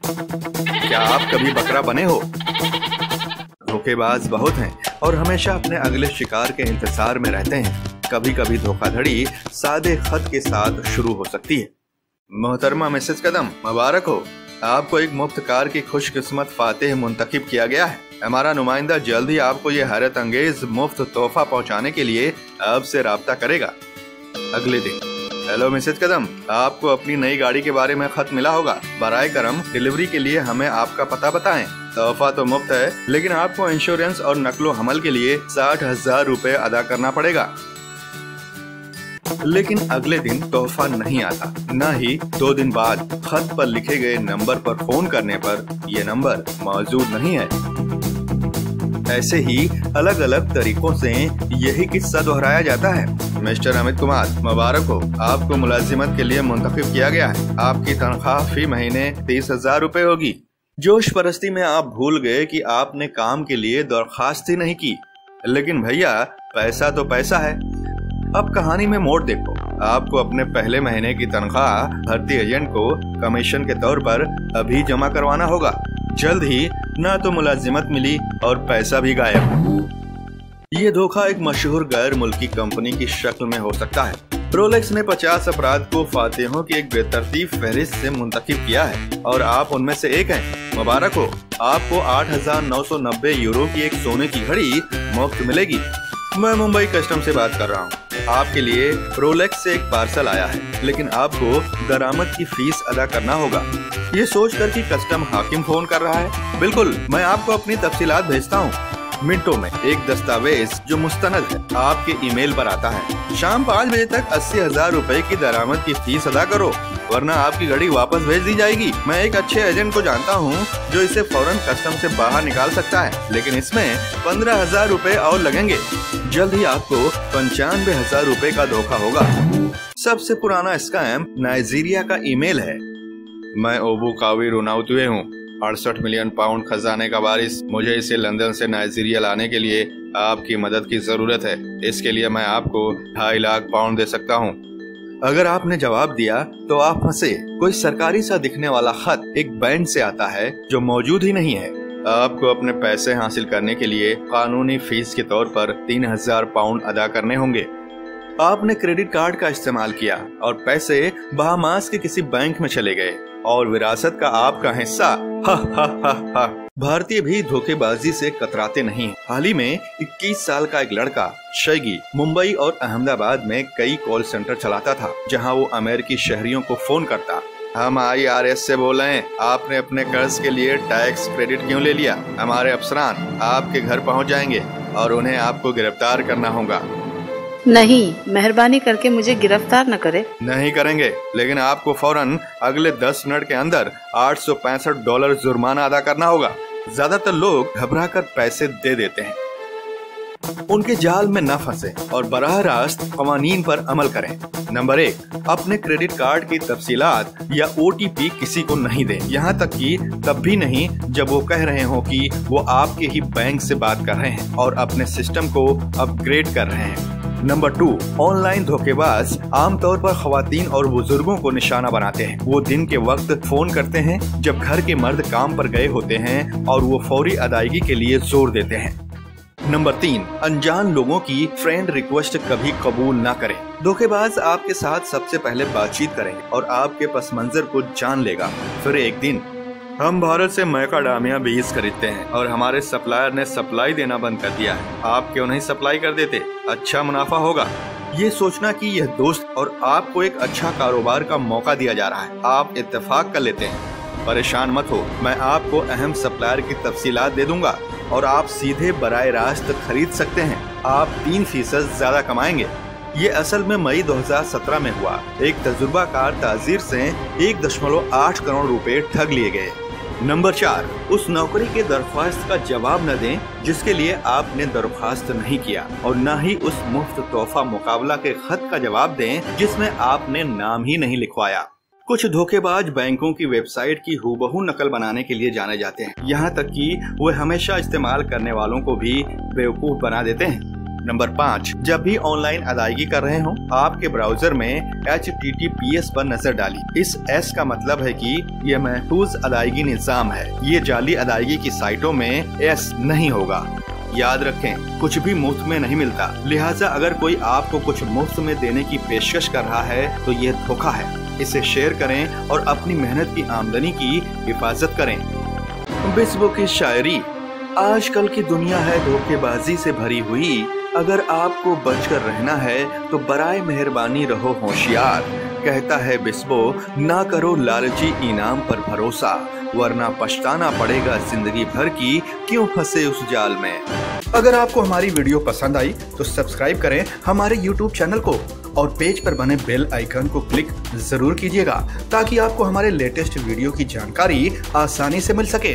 क्या आप कभी बकरा बने हो? धोखेबाज बहुत हैं और हमेशा अपने अगले शिकार के इंतजार में रहते हैं। कभी कभी धोखाधड़ी सादे खत के साथ शुरू हो सकती है। मोहतरमा मिसेस कदम, मुबारक हो, आपको एक मुफ्त कार की खुशकिस्मत फातेह मुंतखब किया गया है। हमारा नुमाइंदा जल्द ही आपको ये हैरत अंगेज मुफ्त तोहफा पहुंचाने के लिए आपसे राब्ता करेगा। अगले दिन, हेलो मिसेस कदम, आपको अपनी नई गाड़ी के बारे में खत मिला होगा। बराए करम डिलीवरी के लिए हमें आपका पता बताएं। तोहफा तो मुफ्त है, लेकिन आपको इंश्योरेंस और नकलो हमल के लिए 60,000 रुपए अदा करना पड़ेगा। लेकिन अगले दिन तोहफा नहीं आता, न ही 2 दिन बाद खत पर लिखे गए नंबर पर फोन करने पर यह नंबर मौजूद नहीं है। ऐसे ही अलग अलग तरीकों से यही किस्सा दोहराया जाता है। मिस्टर अमित कुमार, मुबारक हो, आपको मुलाजिमत के लिए मुंतखब किया गया है। आपकी तनख्वाह फी महीने 30,000 रुपए होगी। जोश परस्ती में आप भूल गए कि आपने काम के लिए दरखास्त ही नहीं की। लेकिन भैया, पैसा तो पैसा है। अब कहानी में मोड़ देखो। आपको अपने पहले महीने की तनख्वाह भर्ती एजेंट को कमीशन के तौर पर अभी जमा करवाना होगा। जल्द ही ना तो मुलाजिमत मिली और पैसा भी गायब। ये धोखा एक मशहूर गैर मुल्की कंपनी की शक्ल में हो सकता है। रोलेक्स ने 50 अपराध को फातेहों की एक बेतरतीब फहरिस्त से मुंतखब किया है और आप उनमें से एक हैं। मुबारक हो, आपको 8,990 यूरो की एक सोने की घड़ी मुफ्त मिलेगी। मैं मुंबई कस्टम से बात कर रहा हूँ। आपके लिए रोलेक्स से एक पार्सल आया है, लेकिन आपको दरामद की फीस अदा करना होगा। ये सोचकर कि कस्टम हाकिम फोन कर रहा है। बिल्कुल, मैं आपको अपनी तफसीलात भेजता हूँ। मिनटों में एक दस्तावेज जो मुस्तनद है आपके ईमेल पर आता है। शाम 5 बजे तक 80,000 रुपए की दरामद की फीस अदा करो, वरना आपकी घड़ी वापस भेज दी जाएगी। मैं एक अच्छे एजेंट को जानता हूँ जो इसे फौरन कस्टम से बाहर निकाल सकता है, लेकिन इसमें 15,000 रुपए और लगेंगे। जल्द ही आपको 95,000 रुपए का धोखा होगा। सबसे पुराना स्कैम नाइजीरिया का ईमेल है। मैं ओबू कावी रोनाउतुए हूँ, 68 मिलियन पाउंड खजाने का वारिस। मुझे इसे लंदन से नाइजीरिया लाने के लिए आपकी मदद की जरूरत है। इसके लिए मैं आपको 2.5 लाख पाउंड दे सकता हूँ। अगर आपने जवाब दिया तो आप फंसे। कोई सरकारी सा दिखने वाला खत एक बैंक से आता है जो मौजूद ही नहीं है। आपको अपने पैसे हासिल करने के लिए कानूनी फीस के तौर पर 3,000 पाउंड अदा करने होंगे। आपने क्रेडिट कार्ड का इस्तेमाल किया और पैसे बहामास के किसी बैंक में चले गए और विरासत का आपका हिस्सा। हा हा हा हा। भारतीय भी धोखेबाजी से कतराते नहीं। हाल ही में 21 साल का एक लड़का शैगी मुंबई और अहमदाबाद में कई कॉल सेंटर चलाता था, जहां वो अमेरिकी शहरियों को फोन करता। हम IRS से बोल रहे हैं, आपने अपने कर्ज के लिए टैक्स क्रेडिट क्यों ले लिया? हमारे अफसरान आपके घर पहुंच जाएंगे और उन्हें आपको गिरफ्तार करना होगा। नहीं, मेहरबानी करके मुझे गिरफ्तार न करे। नहीं करेंगे, लेकिन आपको फौरन अगले 10 मिनट के अंदर $865 जुर्माना अदा करना होगा। ज्यादातर लोग घबराकर पैसे दे देते हैं। उनके जाल में न फंसे और बराह रास्त कवानीन पर अमल करें। नंबर 1, अपने क्रेडिट कार्ड की तफसीलात या OTP किसी को नहीं दें, यहाँ तक कि तब भी नहीं जब वो कह रहे हो कि वो आपके ही बैंक से बात कर रहे हैं और अपने सिस्टम को अपग्रेड कर रहे हैं। नंबर 2, ऑनलाइन धोखेबाज आमतौर पर खवातीन और बुजुर्गों को निशाना बनाते हैं। वो दिन के वक्त फोन करते हैं जब घर के मर्द काम पर गए होते हैं और वो फौरी अदायगी के लिए जोर देते हैं। नंबर 3, अनजान लोगों की फ्रेंड रिक्वेस्ट कभी कबूल ना करें। धोखेबाज आपके साथ सबसे पहले बातचीत करेंगे और आपके पस मंजर को जान लेगा। फिर एक दिन, हम भारत से मैकाडामिया बीज खरीदते हैं और हमारे सप्लायर ने सप्लाई देना बंद कर दिया है। आप क्यों नहीं सप्लाई कर देते? अच्छा मुनाफा होगा। ये सोचना कि यह दोस्त और आपको एक अच्छा कारोबार का मौका दिया जा रहा है, आप इत्तेफाक कर लेते हैं। परेशान मत हो, मैं आपको अहम सप्लायर की तफसीलात दे दूंगा और आप सीधे बराए रास्त खरीद सकते हैं। आप 3% ज्यादा कमाएंगे। ये असल में मई 2017 में हुआ। एक तजुर्बाकार ताजीर से 1.8 करोड़ रुपए ठग लिए गए। नंबर 4, उस नौकरी के दरख्वास्त का जवाब न दें जिसके लिए आपने दरख्वास्त नहीं किया, और न ही उस मुफ्त तोहफा मुकाबला के खत का जवाब दें जिसमें आपने नाम ही नहीं लिखवाया। कुछ धोखेबाज बैंकों की वेबसाइट की हूबहू नकल बनाने के लिए जाने जाते हैं, यहाँ तक कि वे हमेशा इस्तेमाल करने वालों को भी बेवकूफ बना देते हैं। नंबर 5, जब भी ऑनलाइन अदायगी कर रहे हो आपके ब्राउजर में HTTPS पर नजर डालिए। इस S का मतलब है कि यह महफूज अदायगी निजाम है। ये जाली अदायगी की साइटों में S नहीं होगा। याद रखें, कुछ भी मुफ्त में नहीं मिलता, लिहाजा अगर कोई आपको कुछ मुफ्त में देने की पेशकश कर रहा है तो ये धोखा है। इसे शेयर करें और अपनी मेहनत की आमदनी की हिफाजत करें। बिस्बो की शायरी। आजकल की दुनिया है धोखेबाजी से भरी हुई। अगर आपको बचकर रहना है तो बराए मेहरबानी रहो होशियार। कहता है बिस्बो, ना करो लालची इनाम पर भरोसा, वरना पछताना पड़ेगा जिंदगी भर की क्यों फंसे उस जाल में। अगर आपको हमारी वीडियो पसंद आई तो सब्सक्राइब करें हमारे YouTube चैनल को और पेज पर बने बेल आइकन को क्लिक जरूर कीजिएगा ताकि आपको हमारे लेटेस्ट वीडियो की जानकारी आसानी से मिल सके।